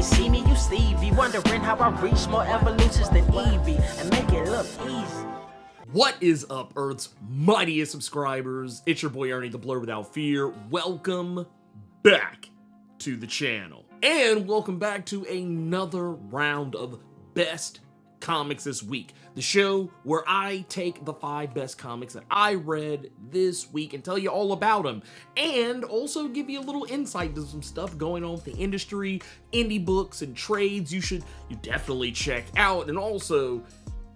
ain't see me, you Stevie. Wondering how I reach more evolutions than Eevee and make it look easy. What is up, Earth's mightiest subscribers? It's your boy Ernie, the Blerd Without Fear. Welcome back to the channel. And welcome back to another round of Best Comics This Week. The show where I take the 5 best comics that I read this week and tell you all about them. And also give you a little insight to some stuff going on with the industry, indie books, and trades you definitely check out. And also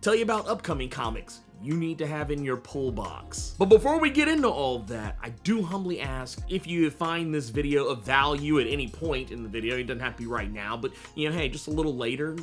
tell you about upcoming comics you need to have in your pull box. But before we get into all of that, I do humbly ask if you find this video of value at any point in the video. It doesn't have to be right now, but hey, just a little later,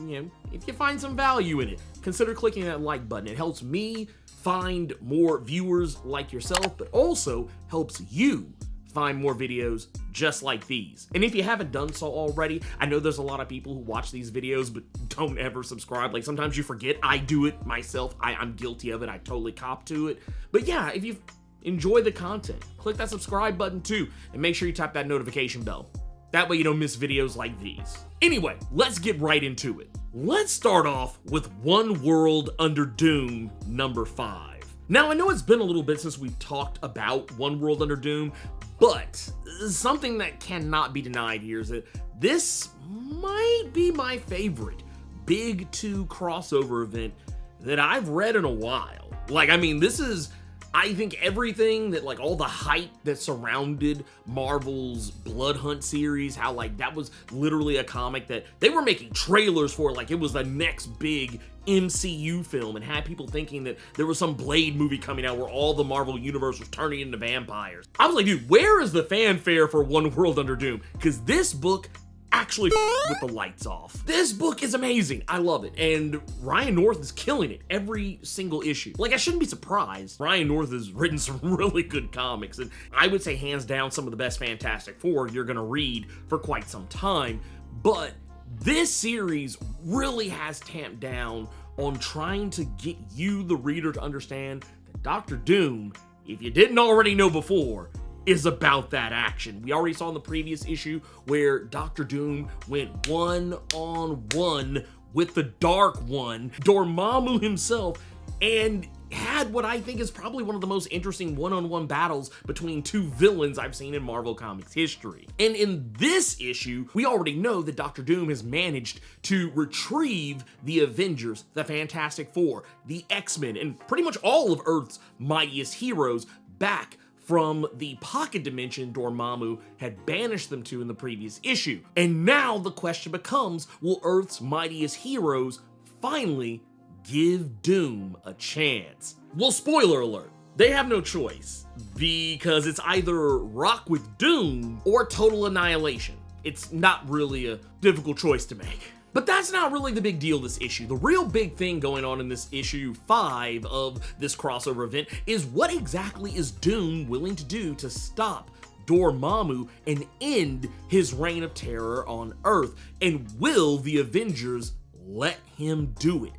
if you find some value in it, consider clicking that like button. It helps me find more viewers like yourself, but also helps you find more videos just like these. And if you haven't done so already, I know there's a lot of people who watch these videos but don't ever subscribe. Like, sometimes you forget. I do it myself. I'm guilty of it. I totally cop to it. But yeah, if you enjoy the content, click that subscribe button too, and make sure you tap that notification bell. That way you don't miss videos like these. Anyway, let's get right into it. Let's start off with One World Under Doom number 5. Now, I know it's been a little bit since we've talked about One World Under Doom, but something that cannot be denied here is that this might be my favorite Big 2 crossover event that I've read in a while. This is, I think, everything that, all the hype that surrounded Marvel's Blood Hunt series, how, that was literally a comic that they were making trailers for, it was the next big MCU film, and had people thinking that there was some Blade movie coming out where all the Marvel universe was turning into vampires. I was like, dude, where is the fanfare for One World Under Doom? Because this book actually with the lights off. This book is amazing. I love it. And Ryan North is killing it every single issue. I shouldn't be surprised. Ryan North has written some really good comics, and I would say hands down some of the best Fantastic Four you're gonna read for quite some time. But this series really has tamped down on trying to get you, the reader, to understand that Dr. Doom, if you didn't already know before, is about that action. We already saw in the previous issue where Dr. Doom went one-on-one with the Dark One, Dormammu himself, and had what I think is probably one of the most interesting one-on-one battles between two villains I've seen in Marvel Comics history. And in this issue, we already know that Dr. Doom has managed to retrieve the Avengers, the Fantastic Four, the X-Men, and pretty much all of Earth's mightiest heroes back from the pocket dimension Dormammu had banished them to in the previous issue. And now the question becomes, will Earth's mightiest heroes finally give Doom a chance? Well, spoiler alert, they have no choice, because it's either rock with Doom or total annihilation. It's not really a difficult choice to make. But that's not really the big deal this issue. The real big thing going on in this issue 5 of this crossover event is what exactly is Doom willing to do to stop Dormammu and end his reign of terror on Earth? And will the Avengers let him do it,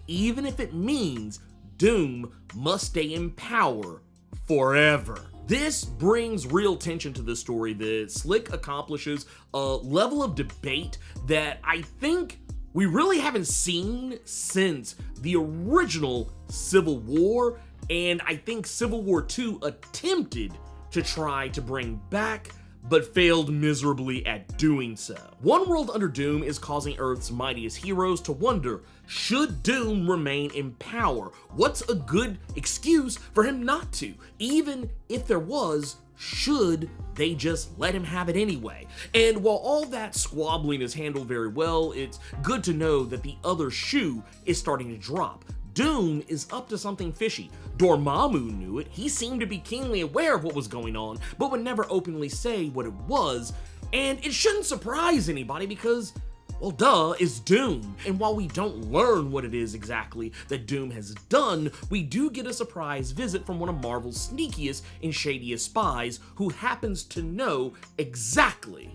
even if it means Doom must stay in power forever? This brings real tension to the story that Slick accomplishes a level of debate that I think we really haven't seen since the original Civil War, and I think Civil War II attempted to try to bring back, but failed miserably at doing so. One World Under Doom is causing Earth's mightiest heroes to wonder, should Doom remain in power? What's a good excuse for him not to? Even if there was, should they just let him have it anyway? And while all that squabbling is handled very well, it's good to know that the other shoe is starting to drop. Doom is up to something fishy. Dormammu knew it. He seemed to be keenly aware of what was going on, but would never openly say what it was. And it shouldn't surprise anybody because, well, duh, it's Doom. And while we don't learn what it is exactly that Doom has done, we do get a surprise visit from one of Marvel's sneakiest and shadiest spies who happens to know exactly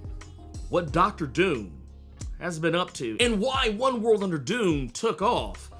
what Dr. Doom has been up to and why One World Under Doom took off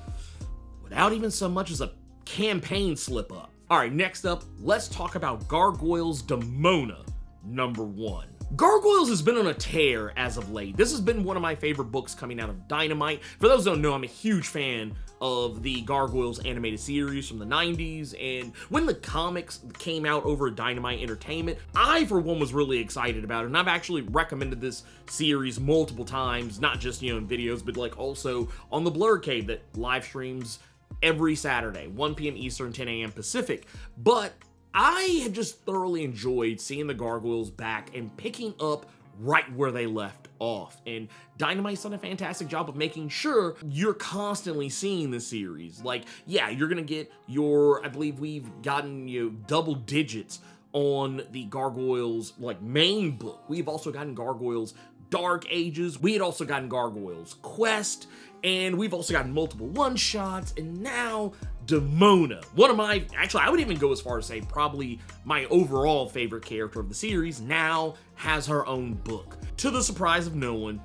without even so much as a campaign slip-up. All right, next up, let's talk about Gargoyles Demona #1. Gargoyles has been on a tear as of late. This has been one of my favorite books coming out of Dynamite. For those who don't know, I'm a huge fan of the Gargoyles animated series from the 90s, and when the comics came out over Dynamite Entertainment, I, for one, was really excited about it, and I've actually recommended this series multiple times, not just, in videos, but like also on the Blerd Cave that live streams every Saturday, 1 p.m. Eastern, 10 a.m. Pacific. But I have just thoroughly enjoyed seeing the Gargoyles back and picking up right where they left off. And Dynamite's done a fantastic job of making sure you're constantly seeing the series. Like, yeah, you're gonna get I believe we've gotten, double digits on the Gargoyles, like, main book. We've also gotten Gargoyles Dark Ages. We had also gotten Gargoyles Quest, and we've also gotten multiple one-shots, and now Demona, one of my, actually, I would even go as far as say probably my overall favorite character of the series, now has her own book. To the surprise of no one,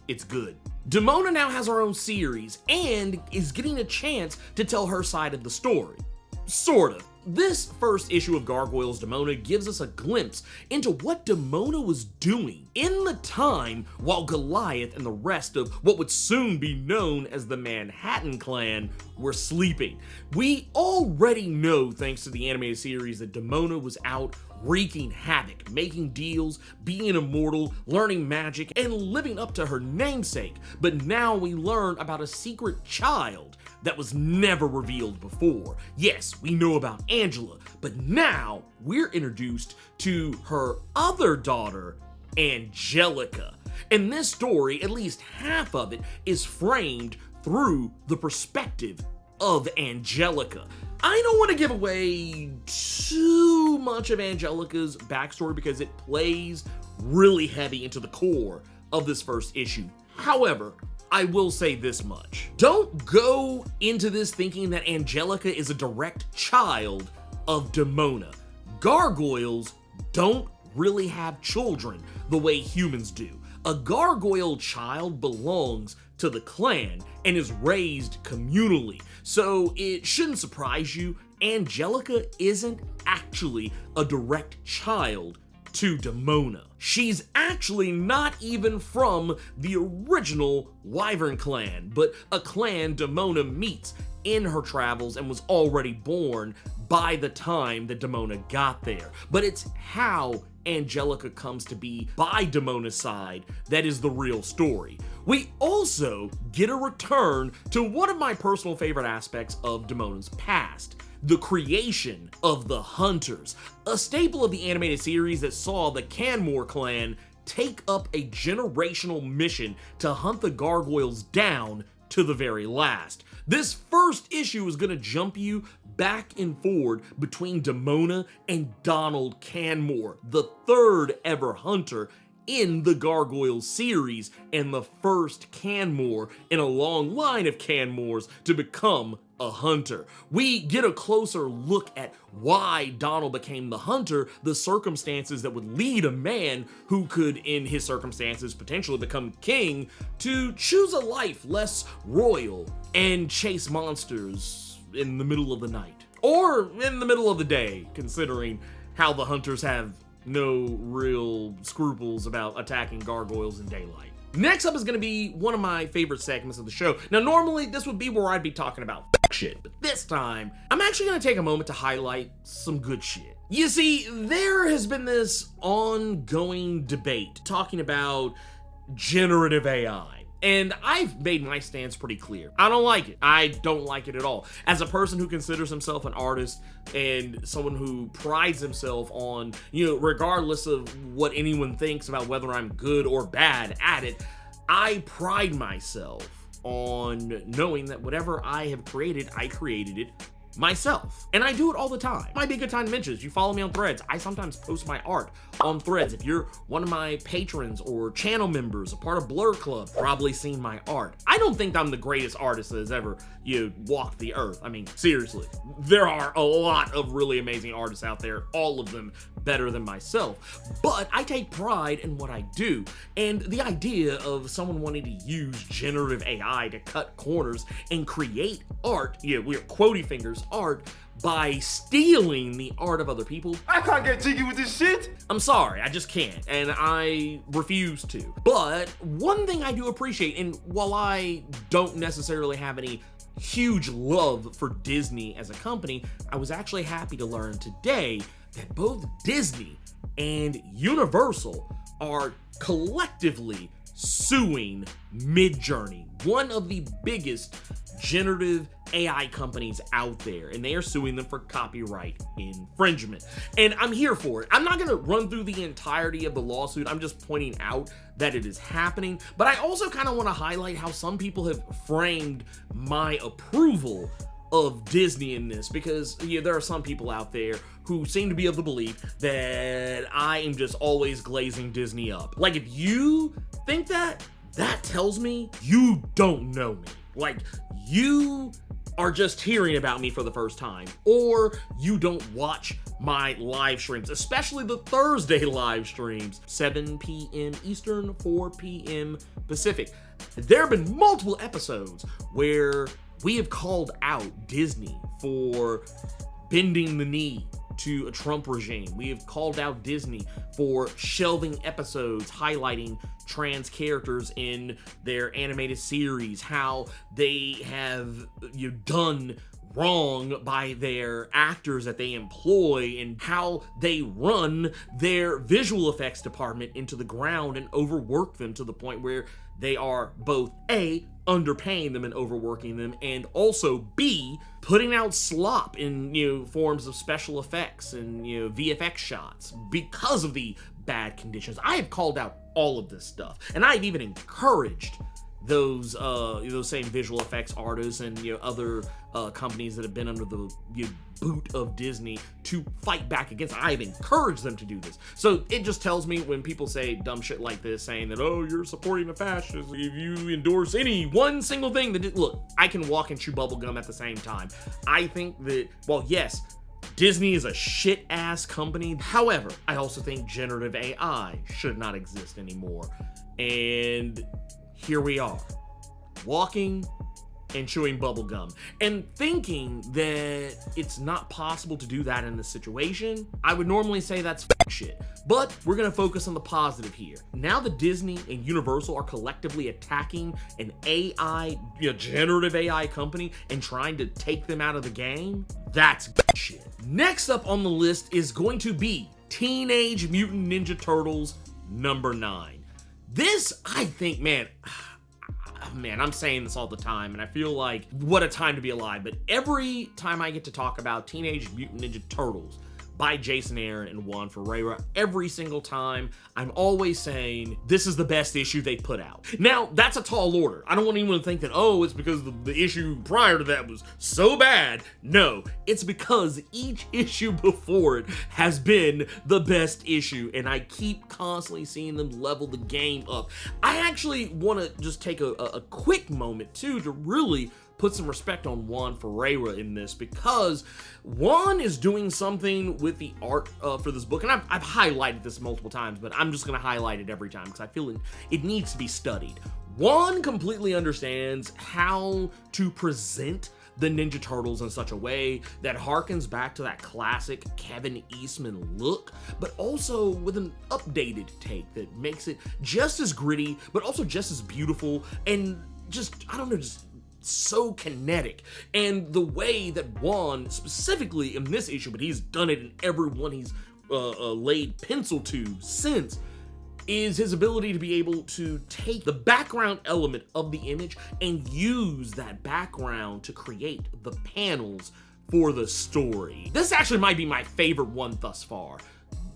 it's good. Demona now has her own series and is getting a chance to tell her side of the story. Sort of. This first issue of Gargoyles Demona gives us a glimpse into what Demona was doing in the time while Goliath and the rest of what would soon be known as the Manhattan Clan were sleeping. We already know, thanks to the animated series, that Demona was out wreaking havoc, making deals, being immortal, learning magic, and living up to her namesake. But now we learn about a secret child that was never revealed before. Yes, we know about Angela, but now we're introduced to her other daughter, Angelica. And this story, at least half of it, is framed through the perspective of Angelica. I don't want to give away too much of Angelica's backstory because it plays really heavy into the core of this first issue. However, I will say this much. Don't go into this thinking that Angelica is a direct child of Demona. Gargoyles don't really have children the way humans do. A gargoyle child belongs to the clan and is raised communally. So it shouldn't surprise you, Angelica isn't actually a direct child to Demona. She's actually not even from the original Wyvern clan, but a clan Demona meets in her travels and was already born by the time that Demona got there. But it's how Angelica comes to be by Demona's side that is the real story. We also get a return to one of my personal favorite aspects of Demona's past: the creation of the Hunters, a staple of the animated series that saw the Canmore clan take up a generational mission to hunt the Gargoyles down to the very last. This first issue is gonna jump you back and forward between Demona and Donald Canmore, the third ever hunter in the Gargoyles series, and the first Canmore in a long line of Canmores to become a hunter. We get a closer look at why Donald became the hunter, the circumstances that would lead a man who could, in his circumstances, potentially become king, to choose a life less royal and chase monsters in the middle of the night. Or in the middle of the day, considering how the hunters have no real scruples about attacking gargoyles in daylight. Next up is going to be one of my favorite segments of the show. Now, normally this would be where I'd be talking about shit, but this time, I'm actually going to take a moment to highlight some good shit. You see, there has been this ongoing debate talking about generative AI. And I've made my stance pretty clear. I don't like it. I don't like it at all. As a person who considers himself an artist and someone who prides himself on, regardless of what anyone thinks about whether I'm good or bad at it, I pride myself on knowing that whatever I have created, I created it myself. And I do it all the time. Might be a good time to mention, if you follow me on Threads, I sometimes post my art on Threads. If you're one of my patrons or channel members, a part of Blerd Club, probably seen my art. I don't think I'm the greatest artist that has ever walked the earth. I mean, seriously, there are a lot of really amazing artists out there, all of them better than myself. But I take pride in what I do. And the idea of someone wanting to use generative AI to cut corners and create art, we're quotey fingers art, by stealing the art of other people. I can't get jiggy with this shit. I'm sorry, I just can't, and I refuse to. But one thing I do appreciate, and while I don't necessarily have any huge love for Disney as a company, I was actually happy to learn today that both Disney and Universal are collectively suing Midjourney, one of the biggest generative AI companies out there, and they are suing them for copyright infringement. And I'm here for it. I'm not gonna run through the entirety of the lawsuit. I'm just pointing out that it is happening. But I also kind of want to highlight how some people have framed my approval of Disney in this, because there are some people out there who seem to be of the belief that I am just always glazing Disney up. Like, if you think that, that tells me you don't know me. Like, you are just hearing about me for the first time, or you don't watch my live streams, especially the Thursday live streams, 7 p.m. Eastern, 4 p.m. Pacific. There have been multiple episodes where we have called out Disney for bending the knee to a Trump regime. We have called out Disney for shelving episodes highlighting trans characters in their animated series, how they have done wrong by their actors that they employ, and how they run their visual effects department into the ground and overwork them to the point where they are both A, underpaying them and overworking them, and also B, putting out slop in forms of special effects and VFX shots because of the bad conditions. I have called out all of this stuff, and I've even encouraged those same visual effects artists and other companies that have been under the boot of Disney to fight back against it. I've encouraged them to do this. So it just tells me when people say dumb shit like this, saying that, oh, you're supporting the fascists if you endorse any one single thing that look, I can walk and chew bubblegum at the same time. I think that, well, yes, Disney is a shit-ass company. However, I also think generative AI should not exist anymore. And here we are, walking and chewing bubblegum, and thinking that it's not possible to do that in this situation. I would normally say that's shit, but we're gonna focus on the positive here. Now that Disney and Universal are collectively attacking an AI, generative AI company and trying to take them out of the game, that's shit. Next up on the list is going to be Teenage Mutant Ninja Turtles #9. This, I think, man, I'm saying this all the time, and I feel like, what a time to be alive, but every time I get to talk about Teenage Mutant Ninja Turtles by Jason Aaron and Juan Ferreira, every single time, I'm always saying, this is the best issue they put out. Now, that's a tall order. I don't want anyone to think that, oh, it's because the issue prior to that was so bad. No, it's because each issue before it has been the best issue, and I keep constantly seeing them level the game up. I actually want to just take a quick moment, too, to really put some respect on Juan Ferreira in this, because Juan is doing something with the art for this book, and I've highlighted this multiple times, but I'm just going to highlight it every time because I feel it needs to be studied. Juan completely understands how to present the Ninja Turtles in such a way that harkens back to that classic Kevin Eastman look, but also with an updated take that makes it just as gritty, but also just as beautiful, and just, I don't know, just so kinetic. And the way that Juan, specifically in this issue, but he's done it in every one he's laid pencil to since, is his ability to be able to take the background element of the image and use that background to create the panels for the story. This actually might be my favorite one thus far.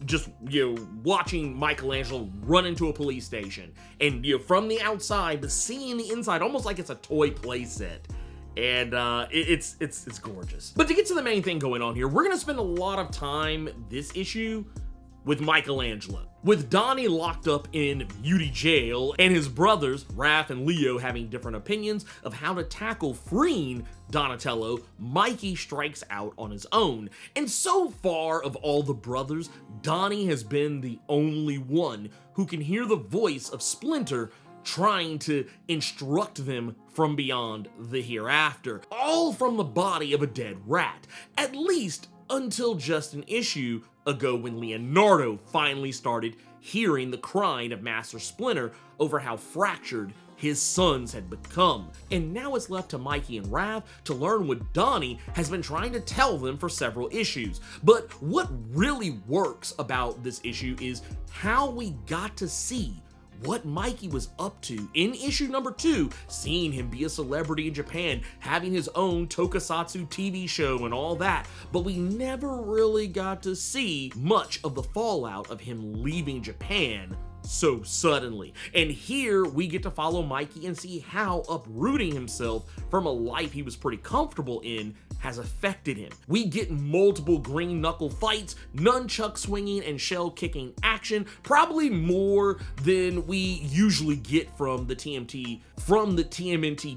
Just, watching Michelangelo run into a police station and, from the outside, but seeing the inside almost like it's a toy playset. And it's gorgeous. But to get to the main thing going on here, we're gonna spend a lot of time this issue with Michelangelo, with Donnie locked up in beauty jail and his brothers, Raph and Leo, having different opinions of how to tackle freeing Donatello. Mikey strikes out on his own. And so far of all the brothers, Donnie has been the only one who can hear the voice of Splinter trying to instruct them from beyond the hereafter, all from the body of a dead rat, at least until just an issue ago when Leonardo finally started hearing the crying of Master Splinter over how fractured his sons had become. And now it's left to Mikey and Raph to learn what Donnie has been trying to tell them for several issues. But what really works about this issue is how we got to see what Mikey was up to in issue number 2, seeing him be a celebrity in Japan, having his own tokusatsu TV show and all that, but we never really got to see much of the fallout of him leaving Japan so suddenly. And here we get to follow Mikey and see how uprooting himself from a life he was pretty comfortable in has affected him. We get multiple green knuckle fights, nunchuck swinging and shell kicking action, probably more than we usually get from the TMNT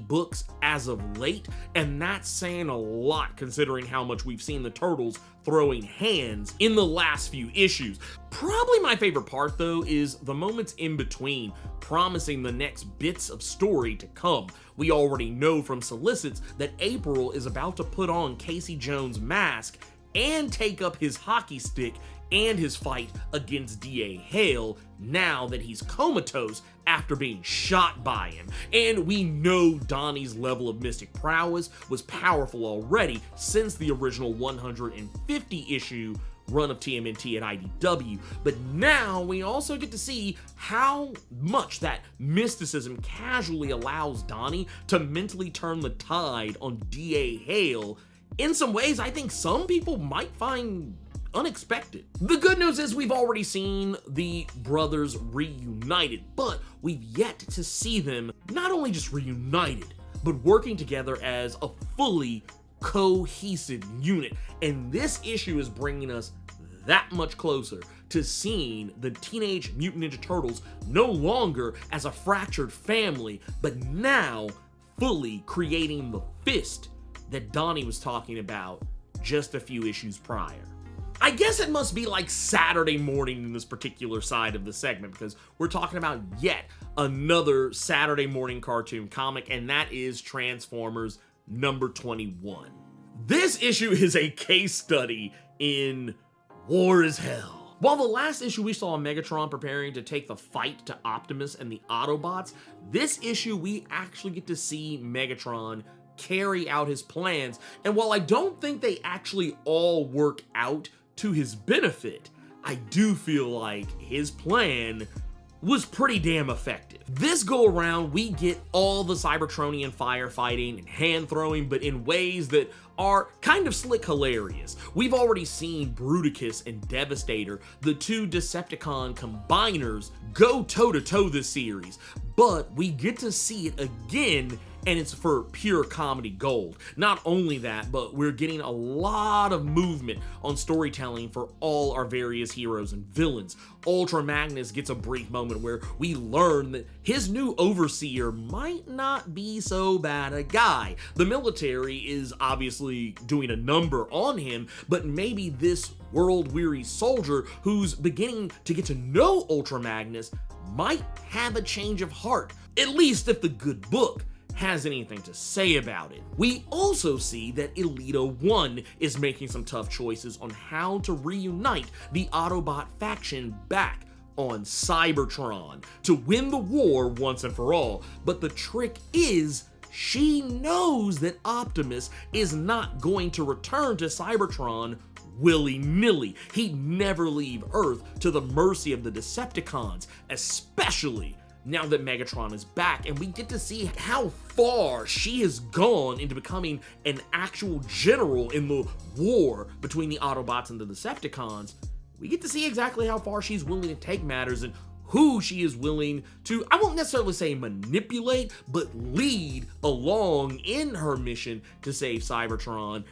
books as of late, and that's saying a lot considering how much we've seen the Turtles throwing hands in the last few issues. Probably my favorite part though is the moments in between, promising the next bits of story to come. We already know from solicits that April is about to put on Casey Jones' mask and take up his hockey stick and his fight against D.A. Hale now that he's comatose after being shot by him. And we know Donnie's level of mystic prowess was powerful already since the original 150 issue run of TMNT at IDW, but now we also get to see how much that mysticism casually allows Donnie to mentally turn the tide on D.A. Hale in some ways I think some people might find unexpected. The good news is we've already seen the brothers reunited, but we've yet to see them not only just reunited, but working together as a fully cohesive unit. And this issue is bringing us that much closer to seeing the Teenage Mutant Ninja Turtles no longer as a fractured family, but now fully creating the fist that Donnie was talking about just a few issues prior. I guess it must be like Saturday morning in this particular side of the segment because we're talking about yet another Saturday morning cartoon comic, and that is Transformers number 21. This issue is a case study in war is hell. While the last issue we saw Megatron preparing to take the fight to Optimus and the Autobots, this issue we actually get to see Megatron carry out his plans, and while I don't think they actually all work out to his benefit, I do feel like his plan was pretty damn effective. This go around, we get all the Cybertronian firefighting and hand throwing, but in ways that are kind of slick hilarious. We've already seen Bruticus and Devastator, the two Decepticon combiners, go toe-to-toe this series, but we get to see it again, and it's for pure comedy gold. Not only that, but we're getting a lot of movement on storytelling for all our various heroes and villains. Ultra Magnus gets a brief moment where we learn that his new overseer might not be so bad a guy. The military is obviously doing a number on him, but maybe this world-weary soldier who's beginning to get to know Ultra Magnus might have a change of heart, at least if the good book has anything to say about it. We also see that Elita 1 is making some tough choices on how to reunite the Autobot faction back on Cybertron to win the war once and for all. But the trick is, she knows that Optimus is not going to return to Cybertron willy-nilly. He'd never leave Earth to the mercy of the Decepticons, especially now that Megatron is back, and we get to see how far she has gone into becoming an actual general in the war between the Autobots and the Decepticons. We get to see exactly how far she's willing to take matters and who she is willing to, I won't necessarily say manipulate, but lead along in her mission to save Cybertron.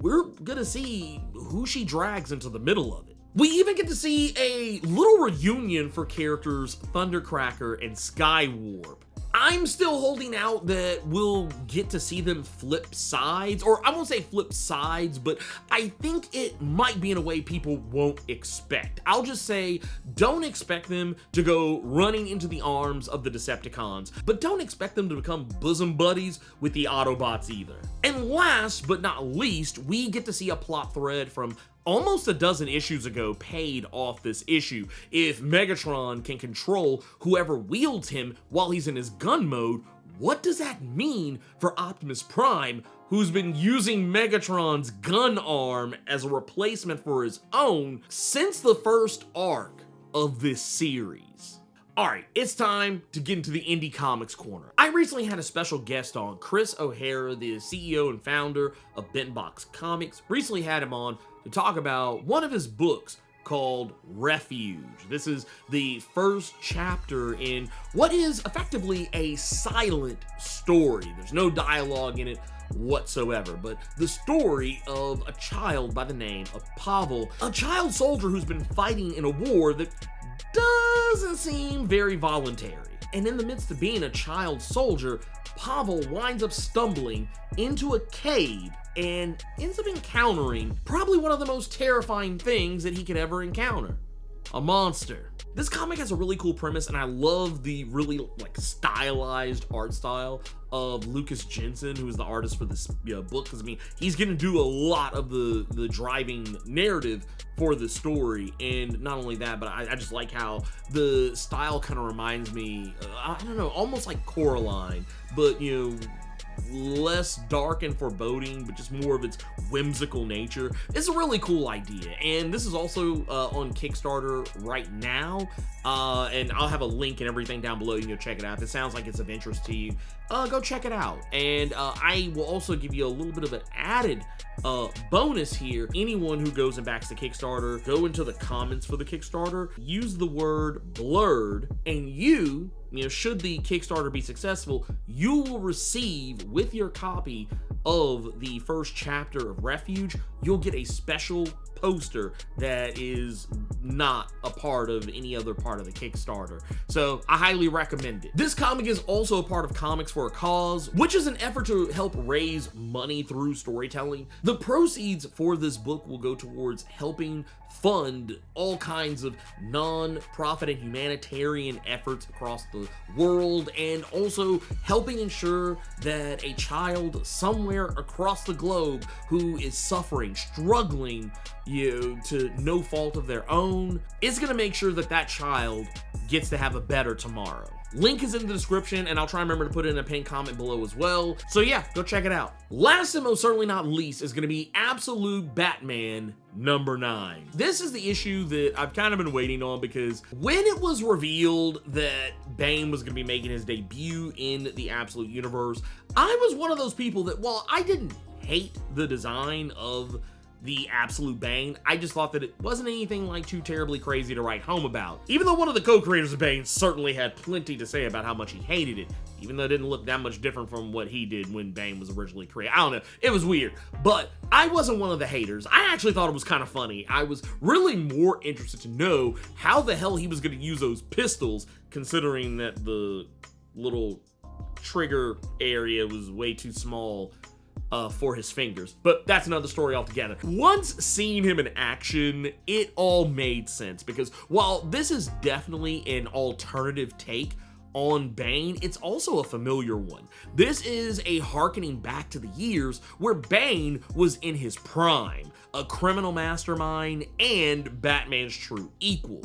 We're gonna see who she drags into the middle of it. We even get to see a little reunion for characters Thundercracker and Skywarp. I'm still holding out that we'll get to see them flip sides, or I won't say flip sides, but I think it might be in a way people won't expect. I'll just say, don't expect them to go running into the arms of the Decepticons, but don't expect them to become bosom buddies with the Autobots either. And last but not least, we get to see a plot thread from almost a dozen issues ago paid off this issue. If Megatron can control whoever wields him while he's in his gun mode, what does that mean for Optimus Prime, who's been using Megatron's gun arm as a replacement for his own since the first arc of this series? Alright, it's time to get into the Indie Comics Corner. I recently had a special guest on, Chris O'Hara, the CEO and founder of Bent Box Comics. Recently had him on to talk about one of his books called Refuge. This is the first chapter in what is effectively a silent story. There's no dialogue in it whatsoever, but the story of a child by the name of Pavel, a child soldier who's been fighting in a war that doesn't seem very voluntary. And in the midst of being a child soldier, Pavel winds up stumbling into a cave and ends up encountering probably one of the most terrifying things that he could ever encounter: a monster. This comic has a really cool premise, and I love the really stylized art style of Lucas Jensen, who is the artist for this book, because I mean, he's gonna do a lot of the driving narrative for the story. And not only that, but I just like how the style kind of reminds me, I don't know, almost like Coraline, but less dark and foreboding, but just more of its whimsical nature. It's a really cool idea, and this is also on Kickstarter right now, and I'll have a link and everything down below. You can go check it out. If it sounds like it's of interest to you, go check it out. And I will also give you a little bit of an added bonus here. Anyone who goes and backs the Kickstarter, go into the comments for the Kickstarter, use the word blurred, and should the Kickstarter be successful, you will receive, with your copy of the first chapter of Refuge, you'll get a special poster that is not a part of any other part of the Kickstarter. So I highly recommend it. This comic is also a part of Comics for a Cause, which is an effort to help raise money through storytelling. The proceeds for this book will go towards helping fund all kinds of non-profit and humanitarian efforts across the world, and also helping ensure that a child somewhere across the globe who is suffering, struggling, to no fault of their own, is going to make sure that that child gets to have a better tomorrow. Link is in the description, and I'll try and remember to put it in a pinned comment below as well. So yeah, go check it out. Last and most certainly not least is going to be Absolute Batman #9. This is the issue that I've kind of been waiting on, because when it was revealed that Bane was going to be making his debut in the Absolute Universe, I was one of those people that, while I didn't hate the design of the Absolute Bane, I just thought that it wasn't anything too terribly crazy to write home about. Even though one of the co-creators of Bane certainly had plenty to say about how much he hated it, even though it didn't look that much different from what he did when Bane was originally created. I don't know, it was weird. But I wasn't one of the haters. I actually thought it was kind of funny. I was really more interested to know how the hell he was going to use those pistols, considering that the little trigger area was way too small for his fingers, but that's another story altogether. Once seeing him in action, it all made sense, because while this is definitely an alternative take on Bane, it's also a familiar one. This is a harkening back to the years where Bane was in his prime, a criminal mastermind and Batman's true equal.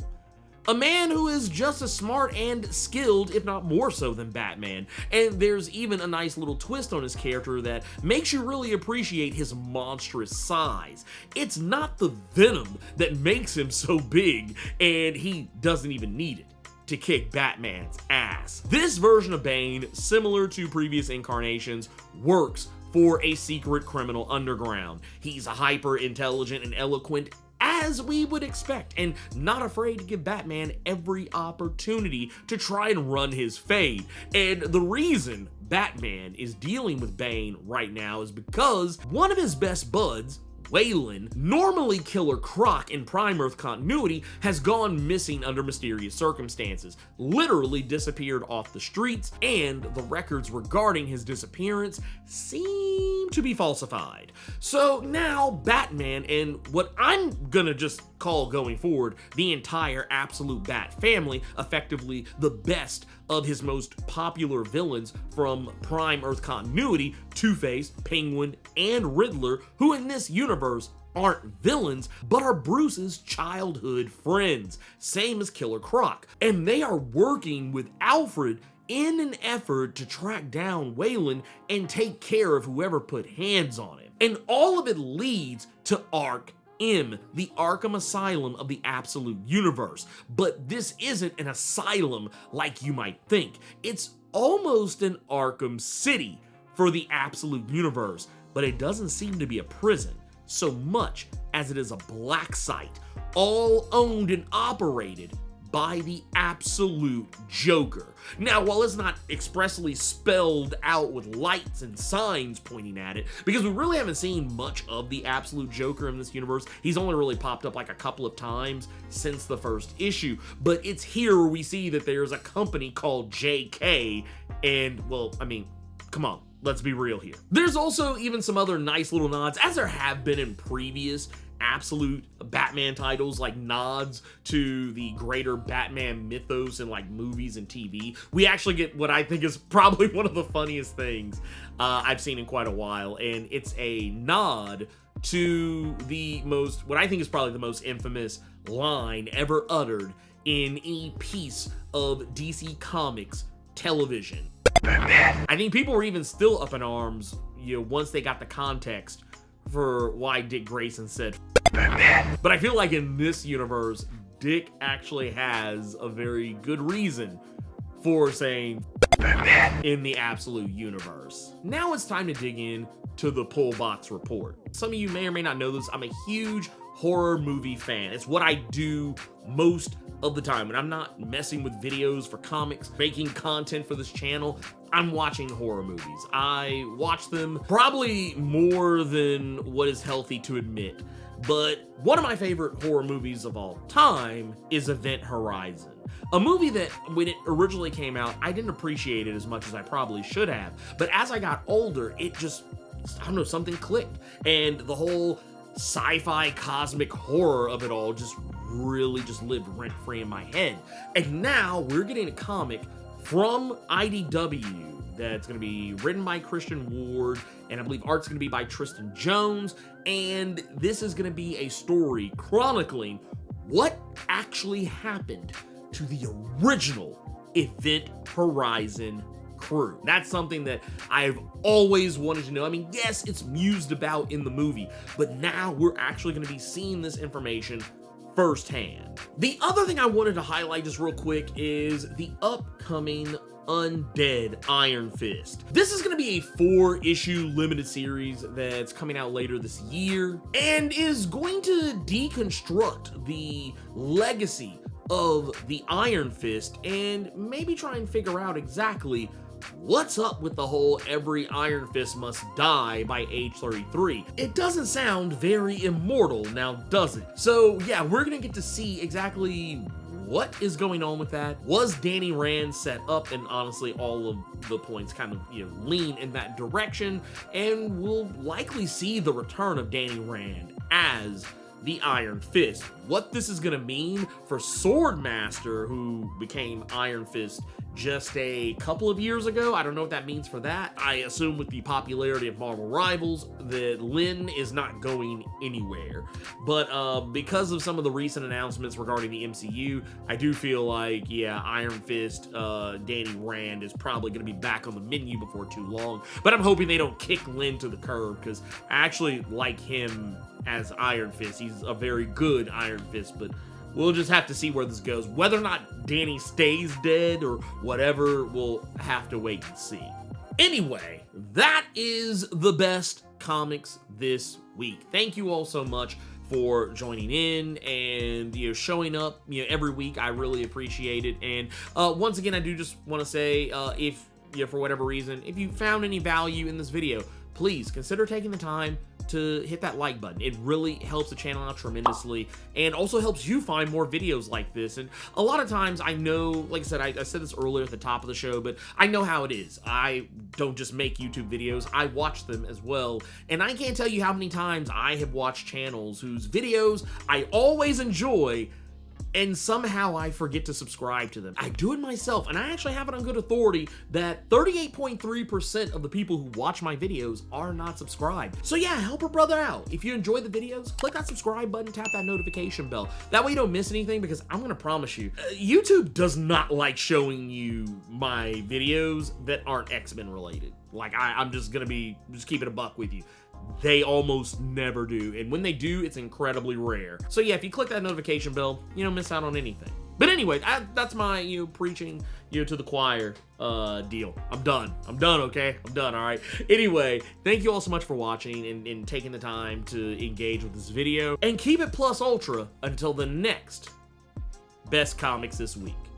A man who is just as smart and skilled, if not more so, than Batman. And there's even a nice little twist on his character that makes you really appreciate his monstrous size. It's not the venom that makes him so big, and he doesn't even need it to kick Batman's ass. This version of Bane, similar to previous incarnations, works for a secret criminal underground. He's hyper intelligent and eloquent, as we would expect, and not afraid to give Batman every opportunity to try and run his fade. And the reason Batman is dealing with Bane right now is because one of his best buds, Waylon, normally Killer Croc in Prime Earth continuity, has gone missing under mysterious circumstances, literally disappeared off the streets, and the records regarding his disappearance seem to be falsified. So now Batman and what I'm gonna just call going forward the entire Absolute Bat family, effectively the best of his most popular villains from Prime Earth continuity, Two-Face, Penguin, and Riddler, who in this universe aren't villains, but are Bruce's childhood friends, same as Killer Croc. And they are working with Alfred in an effort to track down Waylon and take care of whoever put hands on him. And all of it leads to Arkham, the Arkham Asylum of the Absolute Universe. But this isn't an asylum like you might think. It's almost an Arkham City for the Absolute Universe, but it doesn't seem to be a prison so much as it is a black site, all owned and operated by the Absolute Joker. Now, while it's not expressly spelled out with lights and signs pointing at it, because we really haven't seen much of the Absolute Joker in this universe, he's only really popped up like a couple of times since the first issue, but it's here where we see that there's a company called JK, and, well, I mean, come on, let's be real here. There's also even some other nice little nods, as there have been in previous Absolute Batman titles, like nods to the greater Batman mythos in like movies and TV. We actually get what I think is probably one of the funniest things I've seen in quite a while, and it's a nod to the most, what I think is probably the most infamous line ever uttered in any piece of DC Comics television. I think people were even still up in arms, you know, once they got the context for why Dick Grayson said but I feel like in this universe, Dick actually has a very good reason for saying in the Absolute Universe. Now it's time to dig in to the Pull Box Report. Some of you may or may not know this, I'm a huge horror movie fan. It's what I do most of the time. When I'm not messing with videos for comics, making content for this channel, I'm watching horror movies. I watch them probably more than what is healthy to admit. But one of my favorite horror movies of all time is Event Horizon. A movie that, when it originally came out, I didn't appreciate it as much as I probably should have. But as I got older, it just, I don't know, something clicked. And the whole sci-fi cosmic horror of it all just really just lived rent-free in my head. And now we're getting a comic from IDW that's going to be written by Christian Ward, and I believe art's going to be by Tristan Jones, and this is going to be a story chronicling what actually happened to the original Event Horizon crew. That's something that I've always wanted to know. I mean, yes, it's mused about in the movie, but now we're actually going to be seeing this information firsthand. The other thing I wanted to highlight just real quick is the upcoming Undead Iron Fist. This is going to be a 4-issue limited series that's coming out later this year and is going to deconstruct the legacy of the Iron Fist and maybe try and figure out exactly what's up with the whole every Iron Fist must die by age 33. It doesn't sound very immortal now, does it? So yeah, we're gonna get to see exactly what is going on with that. Was Danny Rand set up? And honestly, all of the points kind of, you know, lean in that direction, and we'll likely see the return of Danny Rand as the Iron Fist. What this is gonna mean for Swordmaster, who became Iron Fist just a couple of years ago. I don't know what that means for that. I assume with the popularity of Marvel Rivals that Lynn is not going anywhere. But because of some of the recent announcements regarding the MCU, I do feel like, yeah, Iron Fist, Danny Rand is probably going to be back on the menu before too long. But I'm hoping they don't kick Lynn to the curb, because I actually like him as Iron Fist. He's a very good Iron Fist, but we'll just have to see where this goes. Whether or not Danny stays dead or whatever, we'll have to wait and see. Anyway, that is the best comics this week. Thank you all so much for joining in and, you know, showing up, you know, every week. I really appreciate it. And once again, I do just want to say, if, you know, for whatever reason, if you found any value in this video, please consider taking the time to hit that like button. It really helps the channel out tremendously, and also helps you find more videos like this. And a lot of times, I know, like I said, I said this earlier at the top of the show, but I know how it is. I don't just make YouTube videos, I watch them as well, and I can't tell you how many times I have watched channels whose videos I always enjoy, and somehow I forget to subscribe to them. I do it myself, and I actually have it on good authority that 38.3% of the people who watch my videos are not subscribed. So yeah, help a brother out. If you enjoy the videos, click that subscribe button, tap that notification bell. That way you don't miss anything, because I'm gonna promise you, YouTube does not like showing you my videos that aren't X-Men related. Like, I'm just gonna just keep it a buck with you. They almost never do, and when they do, it's incredibly rare. So yeah, if you click that notification bell, you don't miss out on anything. But anyway, that's my, preaching, to the choir deal. I'm done, okay? I'm done, all right? Anyway, thank you all so much for watching and taking the time to engage with this video, and keep it plus ultra until the next Best Comics This Week.